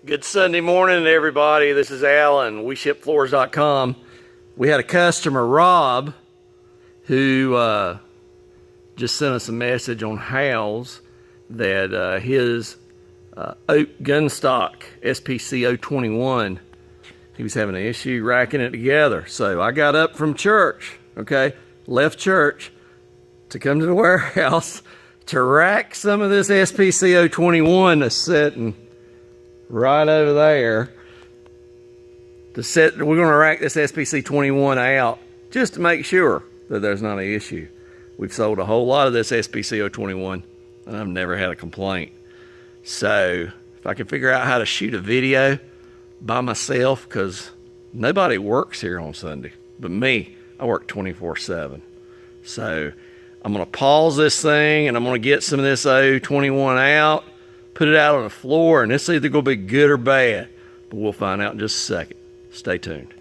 Good Sunday morning, everybody. This is Alan, WeShipFloors.com. We had a customer, Rob, who just sent us a message on House that his oak gunstock SPC 021, he was having an issue racking it together. So I got up from church, left church to come to the warehouse to rack some of this SPC 021 that's sitting right over there. We're going to rack this SPC 21 out just to make sure that there's not an issue. We've sold a whole lot of this SPC 021 and I've never had a complaint. So if I can figure out how to shoot a video by myself, because nobody works here on Sunday but me, I work 24/7. So I'm going to pause this thing and I'm going to get some of this 021 out, put it out on the floor, and it's either going to be good or bad, but we'll find out in just a second. Stay tuned.